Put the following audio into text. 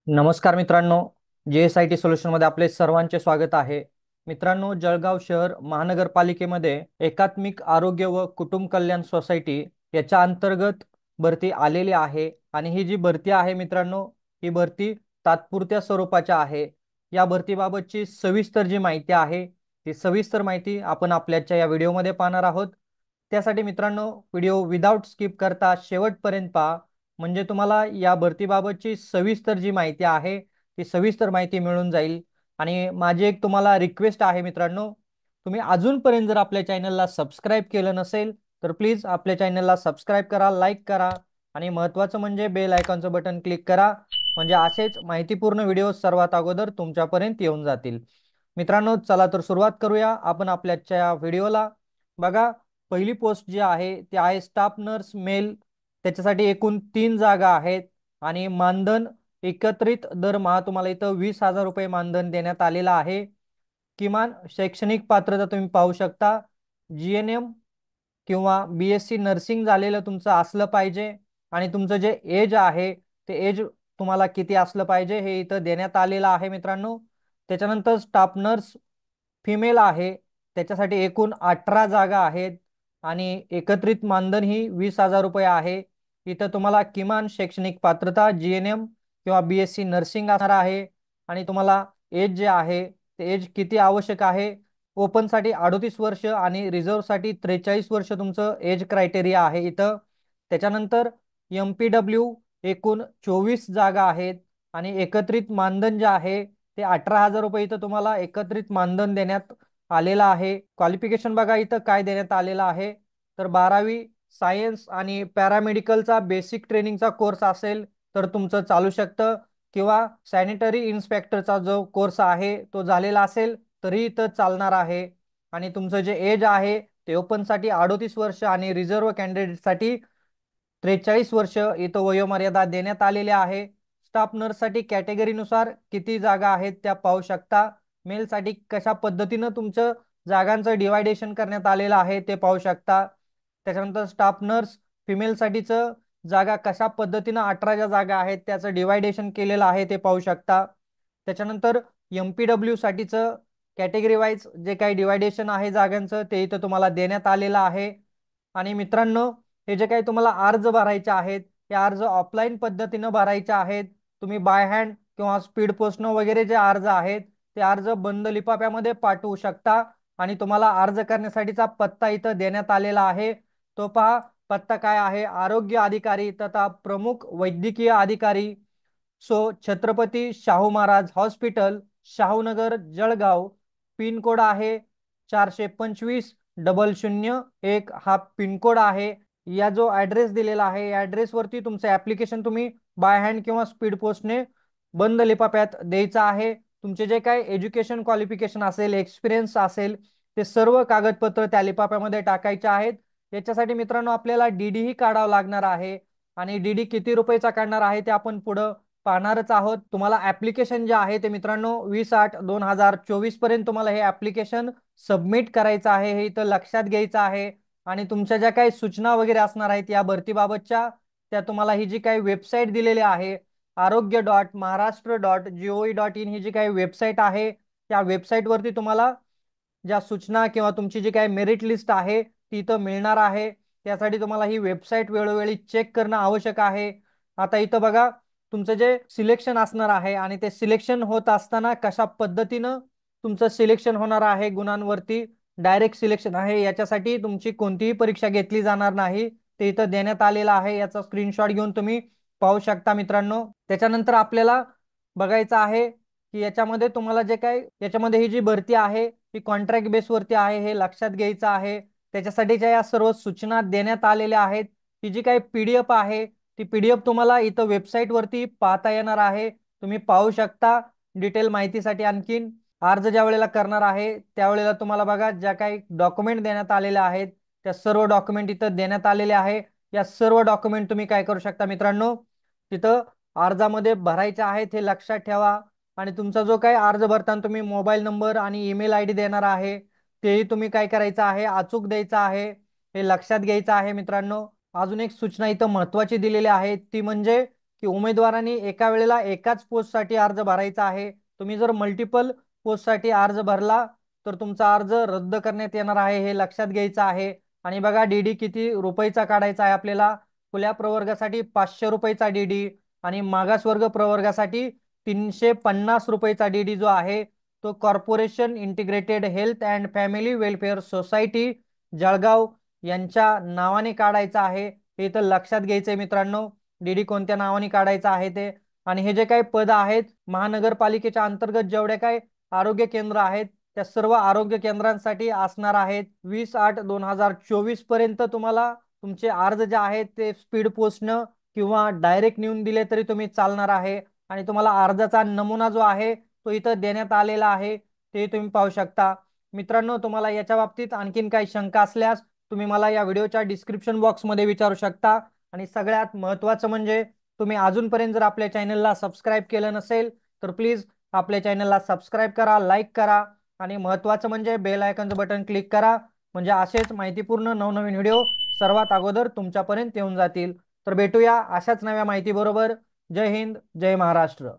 नमस्कार मित्रांनो, JSIT सोल्युशनमध्ये आपले सर्वांचे स्वागत आहे. मित्रांनो, जळगाव शहर महानगरपालिकेमध्ये एकात्मिक आरोग्य व कुटुंब कल्याण सोसायटी याच्या अंतर्गत भरती आलेली आहे आणि ही जी भरती आहे मित्रांनो, ही भरती तात्पुरत्या स्वरूपाच्या आहे. या भरतीबाबतची सविस्तर जी माहिती आहे ती सविस्तर माहिती आपण आपल्याच्या या व्हिडिओमध्ये पाहणार आहोत. त्यासाठी मित्रांनो, व्हिडिओ विदाउट स्किप करता शेवटपर्यंत पहा, म्हणजे तुम्हाला या भरतीबाबतची सविस्तर जी माहिती आहे ती सविस्तर माहिती मिळून जाईल. आणि माझी एक तुम्हाला रिक्वेस्ट आहे मित्रांनो, तुम्ही अजूनपर्यंत जर आपल्या चॅनलला सबस्क्राईब केलं नसेल तर प्लीज आपल्या चॅनलला सबस्क्राईब करा, लाईक करा आणि महत्त्वाचं म्हणजे बेल आयकॉनचं बटन क्लिक करा, म्हणजे असेच माहितीपूर्ण व्हिडिओ सर्वात अगोदर तुमच्यापर्यंत येऊन जातील. मित्रांनो, चला तर सुरुवात करूया आपण आपल्याच्या व्हिडिओला. बघा, पहिली पोस्ट जी आहे ती आहे स्टाफ नर्स मेल. त्याच्यासाठी एकूण 3 जागा आहेत आणि मानधन एकत्रित दरमहा तुम्हाला इथं 20,000 रुपये मानधन देण्यात आलेलं आहे. किमान शैक्षणिक पात्रता तुम्ही पाहू शकता, GNM किंवा BSc नर्सिंग झालेलं तुमचं असलं पाहिजे आणि तुमचं जे एज आहे ते एज तुम्हाला किती असलं पाहिजे हे इथं देण्यात आलेलं आहे मित्रांनो. त्याच्यानंतर स्टाफ नर्स फिमेल आहे, त्याच्यासाठी एकूण 18 जागा आहेत आणि एकत्रित मानधन ही 20,000 रुपये आहे. इथं तुम्हाला किमान शैक्षणिक पात्रता GNM किंवा BSc नर्सिंग असणार आहे आणि तुम्हाला एज जे आहे ते एज किती आवश्यक आहे. ओपनसाठी 38 वर्ष आणि रिझर्वसाठी 43 वर्ष तुमचं एज क्रायटेरिया आहे इथं. त्याच्यानंतर MPW एकूण 24 जागा आहेत आणि एकत्रित मानधन जे आहे ते 18,000 रुपये इथं तुम्हाला एकत्रित मानधन देण्यात आलेलं आहे. क्वालिफिकेशन बघा इथं काय देण्यात आलेलं आहे, तर 12वी सायन्स आणि पॅरामेडिकलचा बेसिक ट्रेनिंगचा कोर्स असेल तर तुमचं चालू शकतं, किंवा सॅनिटरी इन्स्पेक्टरचा जो कोर्स आहे तो झालेला असेल तरी इथं चालणार आहे. आणि तुमचं जे एज आहे ते ओपनसाठी 38 वर्ष आणि रिझर्व्ह कॅन्डिडेटसाठी 43 वर्ष इथं वयोमर्यादा देण्यात आलेली आहे. स्टाफ नर्ससाठी कॅटेगरीनुसार किती जागा आहेत त्या पाहू शकता. मेलसाठी कशा पद्धतीनं तुमचं जागांचं डिवायडेशन करण्यात आलेलं आहे ते पाहू शकता. त्याच्यानंतर स्टाफ नर्स फिमेलसाठीचं जागा कशा पद्धतीनं 18 ज्या जागा आहेत त्याचं डिवायडेशन केलेलं आहे ते पाहू शकता. त्याच्यानंतर MPW साठीचं कॅटेगरी वाईज जे काही डिवायडेशन आहे जागांचं ते इथं तुम्हाला देण्यात आलेलं आहे. आणि मित्रांनो, हे जे काही तुम्हाला अर्ज भरायचे आहेत हे अर्ज ऑफलाईन पद्धतीनं भरायचे आहेत. तुम्ही बाय हँड किंवा स्पीड पोस्टनं वगैरे जे अर्ज आहेत ते अर्ज बंद लिफाफ्यामध्ये पाठवू शकता. आणि तुम्हाला अर्ज करण्यासाठीचा पत्ता इथं देण्यात आलेला आहे, तो पहा. पत्ता काय आहे, आरोग्य अधिकारी तथा प्रमुख वैद्यकीय अधिकारी छत्रपती शाहू महाराज हॉस्पिटल, शाहूनगर, जळगाव. पिनकोड आहे 425-001 हा पिनकोड आहे. या जो ॲड्रेस दिलेला आहे या ॲड्रेसवरती तुमचं ॲप्लिकेशन तुम्ही बाय हँड किंवा स्पीड पोस्टने बंद लिफाफ्यात द्यायचं आहे. तुमचे जे काही एज्युकेशन क्वालिफिकेशन असेल, एक्सपिरियन्स असेल, ते सर्व कागदपत्र त्या लिफाफ्यामध्ये टाकायचे आहेत. याच्यासाठी मित्रांनो आपल्याला DD ही काढावं लागणार आहे आणि DD किती रुपयाचा काढणार आहे ते आपण पुढं पाहणारच आहोत. तुम्हाला ऍप्लिकेशन जे आहे ते मित्रांनो 20/8/2024 पर्यंत तुम्हाला हे ऍप्लिकेशन सबमिट करायचं आहे, हे इथं लक्षात घ्यायचं आहे. आणि तुमच्या ज्या काही सूचना वगैरे असणार आहेत या भरतीबाबतच्या, त्या तुम्हाला ही जी काही वेबसाईट दिलेली आहे arogya.maharashtra.gov.in ही जी काही वेबसाईट आहे त्या वेबसाईटवरती तुम्हाला ज्या सूचना किंवा तुमची जी काही मेरिट लिस्ट आहे ती इथं मिळणार आहे. त्यासाठी तुम्हाला ही वेबसाईट वेळोवेळी चेक करणं आवश्यक आहे. आता इथं बघा, तुमचं जे सिलेक्शन असणार आहे आणि ते सिलेक्शन होत असताना कशा पद्धतीनं तुमचं सिलेक्शन होणार आहे गुणांवरती, डायरेक्ट सिलेक्शन आहे, याच्यासाठी तुमची कोणतीही परीक्षा घेतली जाणार नाही, ते इथं देण्यात आलेलं आहे. याचा स्क्रीनशॉट घेऊन तुम्ही पाहू शकता मित्रांनो. त्याच्यानंतर आपल्याला बघायचं आहे की याच्यामध्ये तुम्हाला जे काही याच्यामध्ये ही जी भरती आहे ही कॉन्ट्रॅक्ट बेसवरती आहे हे लक्षात घ्यायचं आहे. त्याच्यासाठीच्या या सर्व सूचना देण्यात आलेल्या आहेत. ही जी काही PDF आहे ती PDF तुम्हाला इथं वेबसाईट वरती पाहता येणार आहे, तुम्ही पाहू शकता. डिटेल माहितीसाठी आणखीन अर्ज ज्या वेळेला करणार आहे त्यावेळेला तुम्हाला बघा ज्या काही डॉक्युमेंट देण्यात आलेले आहेत त्या सर्व डॉक्युमेंट इथं देण्यात आलेले आहे. या सर्व डॉक्युमेंट तुम्ही काय करू शकता मित्रांनो, तिथं अर्जामध्ये भरायचे आहेत हे लक्षात ठेवा. आणि तुमचा जो काही अर्ज भरताना तुम्ही मोबाईल नंबर आणि ईमेल ID देणार आहे तेही तुम्ही काय करायचं आहे, अचूक द्यायचं आहे, हे लक्षात घ्यायचं आहे मित्रांनो. अजून एक सूचना इथं महत्त्वाची दिलेली आहे ती म्हणजे की उमेदवारांनी एका वेळेला एकाच पोस्टसाठी अर्ज भरायचा आहे। तुम्ही जर मल्टिपल पोस्टसाठी अर्ज भरला तर तुमचा अर्ज रद्द करण्यात येणार आहे, हे लक्षात घ्यायचं आहे। आणि बघा डीडी किती रुपयाचा काढायचा आहे आपल्याला। खुल्या प्रवर्गासाठी 500 रुपयाचा डीडी आणि मागासवर्ग प्रवर्गासाठी 350 रुपयाचा डीडी जो आहे तो corporation integrated health and family welfare society Jalgaon यांच्या नावाने काढायचा आहे। हे इथं लक्षात घ्यायचंय मित्रांनो, डीडी कोणत्या नावाने काढायचा आहे ते। आणि हे जे काही पद आहेत महानगरपालिकेच्या अंतर्गत जेवढे काही आरोग्य केंद्र आहेत त्या सर्व आरोग्य केंद्रांसाठी असणार आहेत। 20/8/2024 पर्यंत तुम्हाला तुमचे अर्ज जे आहेत ते स्पीड पोस्टनं किंवा डायरेक्ट नेऊन दिले तरी तुम्ही चालणार आहे। आणि तुम्हाला अर्जाचा नमुना जो आहे तो इथं देण्यात आलेला आहे, ते तुम्ही पाहू शकता। मित्रांनो, तुम्हाला याच्या बाबतीत आणखीन काही शंका असल्यास तुम्ही मला या व्हिडिओच्या डिस्क्रिप्शन बॉक्समध्ये विचारू शकता। आणि सगळ्यात महत्त्वाचं म्हणजे तुम्ही अजूनपर्यंत जर आपल्या चॅनलला सबस्क्राईब केलं नसेल तर प्लीज आपल्या चॅनलला सबस्क्राईब करा, लाईक करा आणि महत्त्वाचं म्हणजे बेल आयकॉनचं बटन क्लिक करा, म्हणजे असेच माहितीपूर्ण नवनवीन व्हिडिओ सर्वात अगोदर तुमच्यापर्यंत येऊन जातील। तर भेटूया अशाच नव्या माहितीबरोबर। जय हिंद, जय महाराष्ट्र।